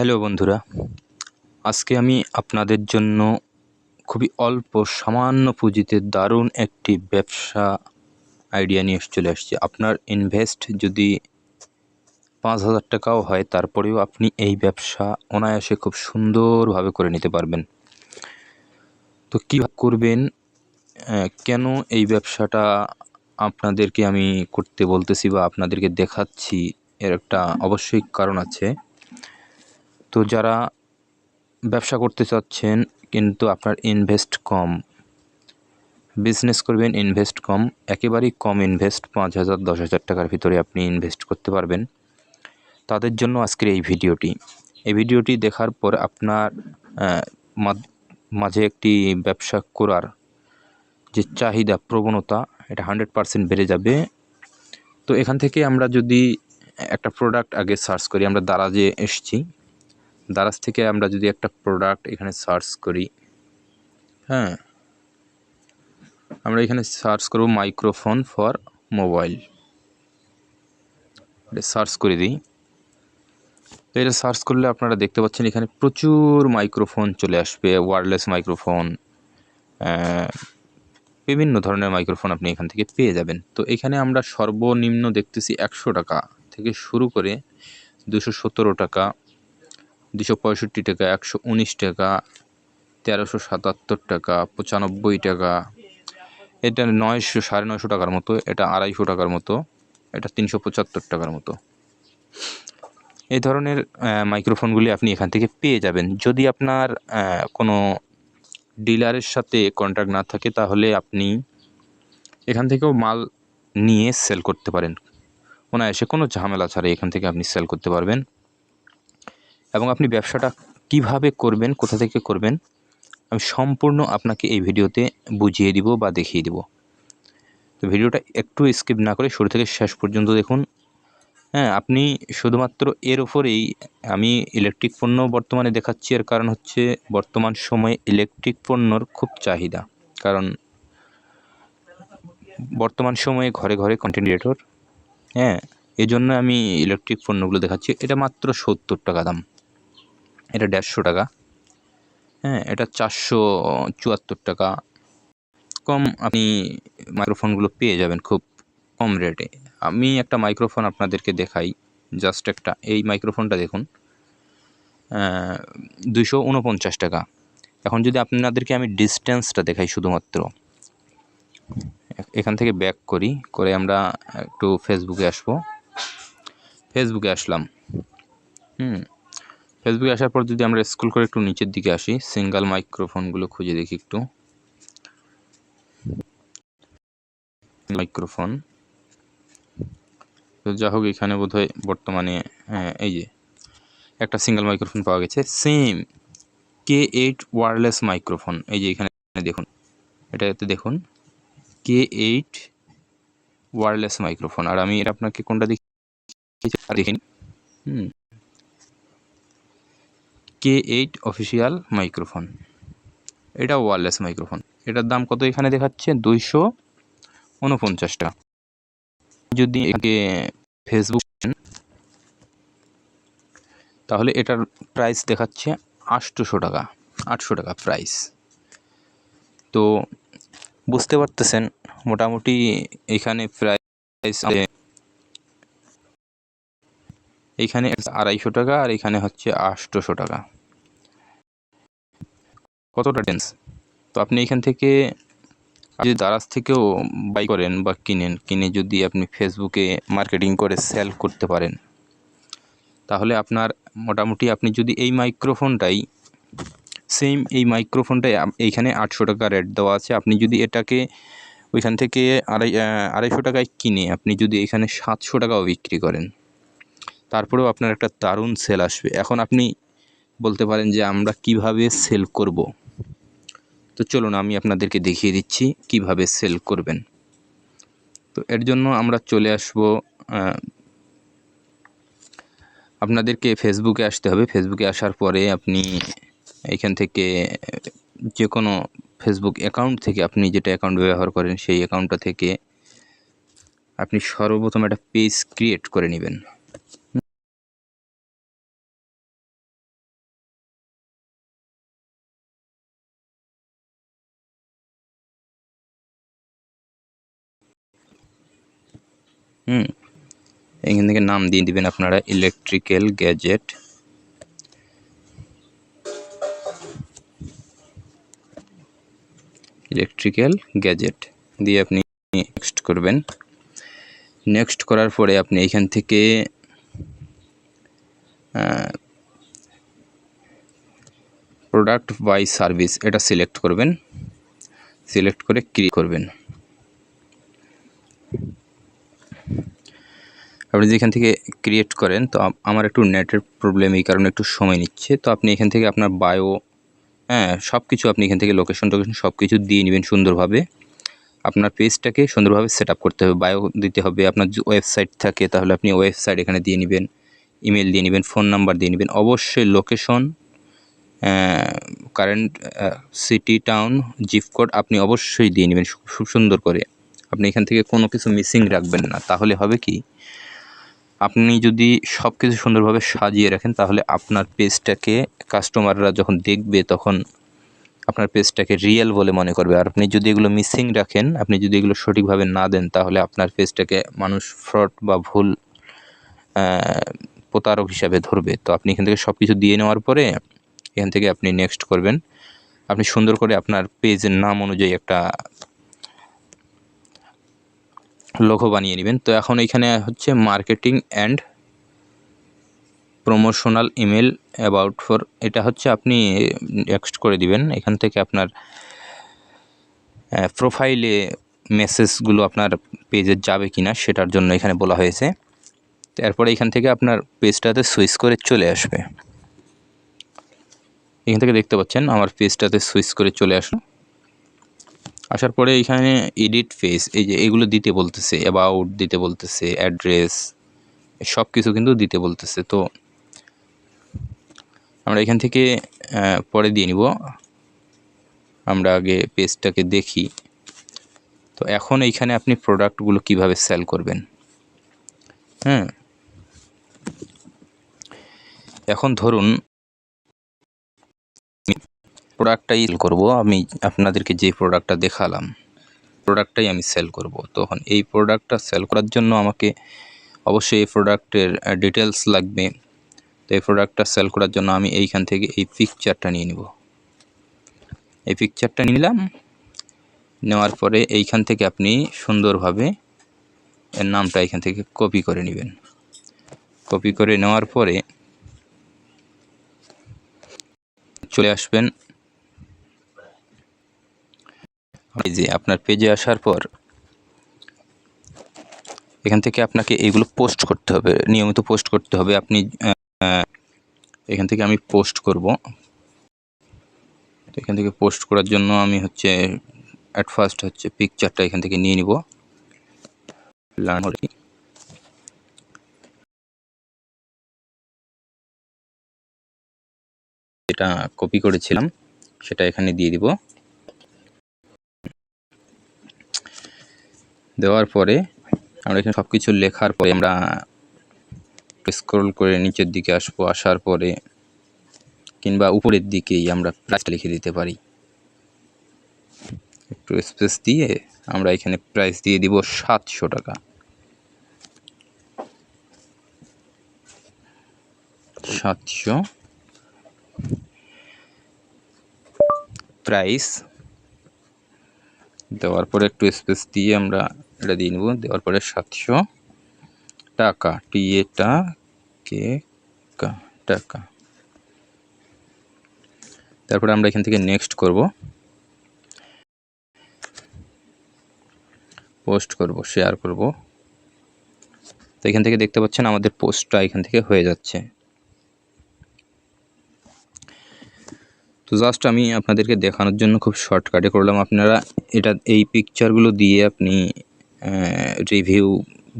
Hello বন্ধুরা, আজকে আমি আপনাদের জন্য খুবই অল্প সামান্য পুঁজিতে দারুণ একটি ব্যবসা আইডিয়া নিয়ে চলে আসছি। আপনার ইনভেস্ট যদি 5,000 টাকাও হয়, তারপরেও আপনি এই ব্যবসা অনায়াসে খুব সুন্দরভাবে করে নিতে পারবেন। তো কীভাবে করবেন, কেন এই ব্যবসাটা আপনাদেরকে আমি করতে বলতেছি বা আপনাদেরকে দেখাচ্ছি, এর একটা অবশ্যই কারণ আছে। তো যারা ব্যবসা করতে চাচ্ছেন কিন্তু আপনার ইনভেস্ট কম, বিজনেস করবেন ইনভেস্ট কম, একেবারেই কম ইনভেস্ট 5,000 10,000 টাকার ভিতরে আপনি ইনভেস্ট করতে পারবেন, তাদের জন্য আজকের এই ভিডিওটি দেখার পর আপনার মাঝে একটি ব্যবসা করার যে চাহিদা, প্রবণতা, এটা 100% বেড়ে যাবে। তো এখান থেকে আমরা যদি একটা প্রোডাক্ট আগে সার্চ করি, আমরা দারাজে এসছি, দারাজ থেকে আমরা যদি একটা প্রোডাক্ট এখানে সার্চ করি, হ্যাঁ, আমরা এখানে সার্চ করব মাইক্রোফোন ফর মোবাইল, এটা সার্চ করে দিই। তো এটা সার্চ করলে আপনারা দেখতে পাচ্ছেন এখানে প্রচুর মাইক্রোফোন চলে আসবে, ওয়্যারলেস মাইক্রোফোন, বিভিন্ন ধরনের মাইক্রোফোন আপনি এখান থেকে পেয়ে যাবেন। তো এখানে আমরা সর্বনিম্ন দেখতেছি 100 টাকা থেকে শুরু করে 217 টাকা, 265 টাকা, 119 টাকা, 1377 টাকা, 95 টাকা, এটা 900 950 টাকার মতো, এটা 250 টাকার মতো, এটা 375 টাকার মতো। এই ধরনের মাইক্রোফোনগুলি আপনি এখান থেকে পেয়ে যাবেন। যদি আপনার কোনো ডিলারের সাথে কন্ট্যাক্ট না থাকে, তাহলে আপনি এখান থেকেও মাল নিয়ে সেল করতে পারেন অনায়াসে, কোনো ঝামেলা ছাড়াই এখান থেকে আপনি সেল করতে পারবেন। এবং আপনি ব্যবসাটা কিভাবে করবেন, কোথা থেকে করবেন, আমি সম্পূর্ণ আপনাকে এই ভিডিওতে বুঝিয়ে দিব বা দেখিয়ে দিব। তো ভিডিওটা একটু স্কিপ না করে শুরু থেকে শেষ পর্যন্ত দেখুন। হ্যাঁ, আপনি শুধুমাত্র এর ওপরেই, আমি ইলেকট্রিক পণ্য বর্তমানে দেখাচ্ছি, এর কারণ হচ্ছে বর্তমান সময়ে ইলেকট্রিক পণ্যর খুব চাহিদা। কারণ বর্তমান সময়ে ঘরে ঘরে কন্টেন্ট ক্রিয়েটর, হ্যাঁ, এই জন্য আমি ইলেকট্রিক পণ্যগুলো দেখাচ্ছি। এটা মাত্র 70 টাকা দাম, এটা 150 টাকা, হ্যাঁ, এটা 474 টাকা। কম আপনি মাইক্রোফোনগুলো পেয়ে যাবেন খুব কম রেটে। আমি একটা মাইক্রোফোন আপনাদেরকে দেখাই, জাস্ট একটা, এই মাইক্রোফোনটা দেখুন, 249 টাকা। এখন যদি আপনাদেরকে আমি ডিস্টেন্সটা দেখাই শুধুমাত্র, এখান থেকে ব্যাক করি, করে আমরা একটু ফেসবুকে আসবো, ফেসবুকে আসলাম। ফেসবুকে আসার পর যদি আমরা স্ক্রল করে একটু নিচের দিকে আসি, সিঙ্গেল মাইক্রোফোনগুলো খুঁজে দেখি একটু। মাইক্রোফোন, তো যা হোক, এখানে বোধহয় বর্তমানে এই যে একটা সিঙ্গেল মাইক্রোফোন পাওয়া গেছে, সেম K8 ওয়্যারলেস মাইক্রোফোন। এই যে এখানে দেখুন, এটাতে দেখুন K8 ওয়্যারলেস মাইক্রোফোন। আর আমি এটা আপনাকে কোনটা দেখিনি, K8 অফিসিয়াল মাইক্রোফোন, এটা ওয়্যারলেস মাইক্রোফোন। এটার দাম কত এখানে দেখাচ্ছে? 249 টাকা। যদি একে ফেসবুক, তাহলে এটার প্রাইস দেখাচ্ছে 800 টাকা, 800 টাকা প্রাইস। তো বুঝতে পারতেছেন মোটামুটি এখানে প্রাইস, এইখানে 250 টাকা আর এখানে হচ্ছে 800 টাকা, কতটা ডিফারেন্স। তো আপনি এখান থেকে যদি দারাজ থেকেও বাই করেন বা কিনে যদি আপনি ফেসবুকে মার্কেটিং করে সেল করতে পারেন, তাহলে আপনার মোটামুটি, আপনি যদি এই মাইক্রোফোনটাই, সেম এই মাইক্রোফোনটাই এইখানে 800 টাকা রেট দেওয়া আছে, আপনি যদি এটাকে ওইখান থেকে 250 টাকায় কিনে আপনি যদি এখানে 700 টাকাও বিক্রি করেন, তারপরেও আপনার একটা দারুণ সেল আসবে। এখন আপনি বলতে পারেন যে আমরা কিভাবে সেল করব। তো চলুন আমি আপনাদেরকে দেখিয়ে দিচ্ছি কিভাবে সেল করবেন। তো এর জন্য আমরা চলে আসব, আপনাদেরকে ফেসবুকে আসতে হবে। ফেসবুকে আসার পরে আপনি এখান থেকে যে কোনো ফেসবুক অ্যাকাউন্ট থেকে, আপনি যেটা অ্যাকাউন্ট ব্যবহার করেন সেই অ্যাকাউন্টটা থেকে আপনি সর্বপ্রথম একটা পেজ ক্রিয়েট করে নেবেন। এখান থেকে নাম দিয়ে দিবেন আপনারা ইলেকট্রিক্যাল গ্যাজেট। দিয়ে আপনি নেক্সট করবেন। নেক্সট করার পরে আপনি এখান থেকে প্রোডাক্ট বাই সার্ভিস এটা সিলেক্ট করবেন। সিলেক্ট করে ক্লিক করবেন। আপনি যেখান থেকে ক্রিয়েট করেন, তো আমার একটু নেটের প্রবলেম, এই কারণে একটু সময় নিচ্ছে। তো আপনি এখান থেকে আপনার বায়ো, সব কিছু আপনি এখান থেকে লোকেশন সব কিছু দিয়ে নেবেন সুন্দরভাবে। আপনার পেজটাকে সুন্দরভাবে সেট আপ করতে হবে। বায়ো দিতে হবে। আপনার যে ওয়েবসাইট থাকে তাহলে আপনি ওয়েবসাইট এখানে দিয়ে নেবেন, ইমেল দিয়ে নেবেন, ফোন নাম্বার দিয়ে নেবেন। অবশ্যই location, current city, town, zip code আপনি অবশ্যই দিয়ে নেবেন খুব সুন্দর করে। আপনি এখান থেকে কোনো কিছু মিসিং রাখবেন না। তাহলে হবে কি, আপনি যদি সব কিছু সুন্দরভাবে সাজিয়ে রাখেন তাহলে আপনার পেজটাকে কাস্টমাররা যখন দেখবে তখন আপনার পেজটাকে রিয়েল বলে মনে করবে। আর আপনি যদি এগুলো মিসিং রাখেন, আপনি যদি এগুলো সঠিকভাবে না দেন, তাহলে আপনার পেজটাকে মানুষ ফ্রড বা ভুল প্রতারক হিসাবে ধরবে। তো আপনি এখান থেকে সব কিছু দিয়ে নেওয়ার পরে এখান থেকে আপনি নেক্সট করবেন। আপনি সুন্দর করে আপনার পেজের নাম অনুযায়ী একটা লোগো বানিয়ে নেবেন। তো এখন এখানে হচ্ছে marketing and promotional email about for, এটা হচ্ছে আপনি নেক্সট করে দিবেন। এখান থেকে আপনার প্রোফাইলে মেসেজগুলো আপনার পেজে যাবে কিনা সেটার জন্য এখানে বলা হয়েছে। তারপরে এখান থেকে আপনার পেজটাতে সুইচ করে চলে আসবে। এখান থেকে দেখতে পাচ্ছেন আমার পেজটাতে সুইচ করে চলে আসলো। আসার পরে এখানে এডিট পেজ, এই যে এগুলো দিতে বলতেছে, অ্যাবাউট দিতে বলতেছে, অ্যাড্রেস, সব কিছু কিন্তু দিতে বলতেছে। তো আমরা এখান থেকে পরে দিয়ে নিব। আমরা আগে পেজটাকে দেখি। তো এখন এইখানে আপনি প্রোডাক্টগুলো কিভাবে সেল করবেন। এখন ধরুন প্রোডাক্টটাই সেল করব, আমি আপনাদেরকে যে প্রোডাক্টটা দেখালাম প্রোডাক্টটাই আমি সেল করব। তখন এই প্রোডাক্টটা সেল করার জন্য আমাকে অবশ্যই এই প্রোডাক্টের ডিটেলস লাগবে। তো এই প্রোডাক্টটা সেল করার জন্য আমি এইখান থেকে এই পিকচারটা নিয়ে নিব। এই পিকচারটা নিলাম। নেওয়ার পরে এইখান থেকে আপনি সুন্দরভাবে এর নামটা এখান থেকে কপি করে নেবেন। কপি করে নেওয়ার পরে চলে আসবেন এই যে আপনার পেজে। আসার পর এখান থেকে আপনাকে এইগুলো পোস্ট করতে হবে, নিয়মিত পোস্ট করতে হবে। আপনি এখান থেকে আমি পোস্ট করব। এখান থেকে পোস্ট করার জন্য আমি হচ্ছে অ্যাট ফার্স্ট হচ্ছে পিকচারটা এখান থেকে নিয়ে নিব। যেটা কপি করেছিলাম সেটা এখানে দিয়ে দিব। দেওয়ার পরে আমরা এখানে সব কিছু লেখার পরে আমরা স্ক্রল করে নিচের দিকে আসবো। আসার পরে কিংবা উপরের দিকেই আমরা প্রাইসটা লিখে দিতে পারি। একটু স্পেস দিয়ে আমরা এখানে প্রাইস দিয়ে দিব 700 টাকা। 700 প্রাইস দেওয়ার পরে একটু স্পেস দিয়ে আমরা এটা দিয়ে নেব। দেওয়ার পরে 700 টাকা, টাকা। তারপরে আমরা এখান থেকে নেক্সট করব, পোস্ট করব, শেয়ার করব। তো এখান থেকে দেখতে পাচ্ছেন আমাদের পোস্টটা এখান থেকে হয়ে যাচ্ছে। তো জাস্ট আমি আপনাদেরকে দেখানোর জন্য খুব শর্টকাটে করলাম। আপনারা এই পিকচারগুলো দিয়ে আপনি রিভিউ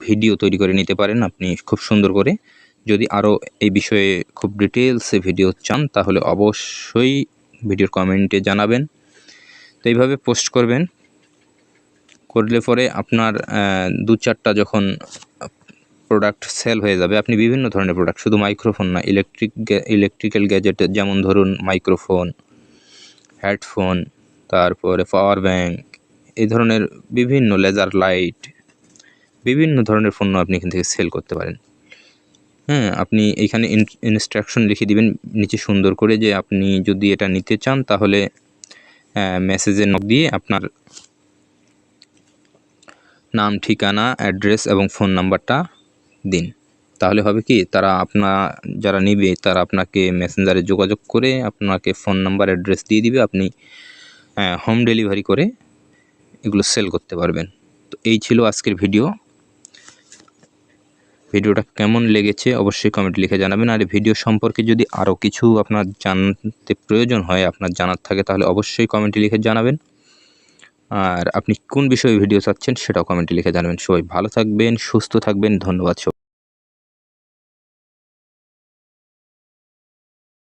ভিডিও তৈরি করে নিতে পারেন আপনি খুব সুন্দর করে। যদি আরও এই বিষয়ে খুব ডিটেলসে ভিডিও চান তাহলে অবশ্যই ভিডিওর কমেন্টে জানাবেন। তো এইভাবে পোস্ট করবেন। করলে পরে আপনার 2-4টা যখন প্রোডাক্ট সেল হয়ে যাবে, আপনি বিভিন্ন ধরনের প্রোডাক্ট, শুধু মাইক্রোফোন না, ইলেকট্রিক্যাল গ্যাজেট যেমন ধরুন মাইক্রোফোন, হেডফোন, তারপরে পাওয়ার ব্যাংক, এই ধরনের বিভিন্ন লেজার লাইট, বিভিন্ন ধরনের পণ্য আপনি এখান থেকে সেল করতে পারেন। হ্যাঁ, আপনি এইখানে ইনস্ট্রাকশন লিখে দিবেন নিচে সুন্দর করে যে আপনি যদি এটা নিতে চান তাহলে মেসেজে নক দিয়ে আপনার নাম, ঠিকানা, অ্যাড্রেস এবং ফোন নাম্বারটা দিন। তাহলে হবে কি, তারা যারা নেবে তারা আপনাকে মেসেঞ্জারে যোগাযোগ করে আপনাকে ফোন নাম্বার, অ্যাড্রেস দিয়ে দিবে। আপনি হোম ডেলিভারি করে এগুলো সেল করতে পারবেন। তো এই ছিল আজকের ভিডিওটা কেমন লেগেছে অবশ্যই কমেন্ট লিখে জানাবেন। আর এই ভিডিও সম্পর্কে যদি আরও কিছু আপনার জানতে প্রয়োজন হয়, আপনার জানার থাকে, তাহলে অবশ্যই কমেন্টে লিখে জানাবেন। আর আপনি কোন বিষয়ে ভিডিও চাচ্ছেন সেটাও কমেন্টে লিখে জানাবেন। সবাই ভালো থাকবেন, সুস্থ থাকবেন। ধন্যবাদ।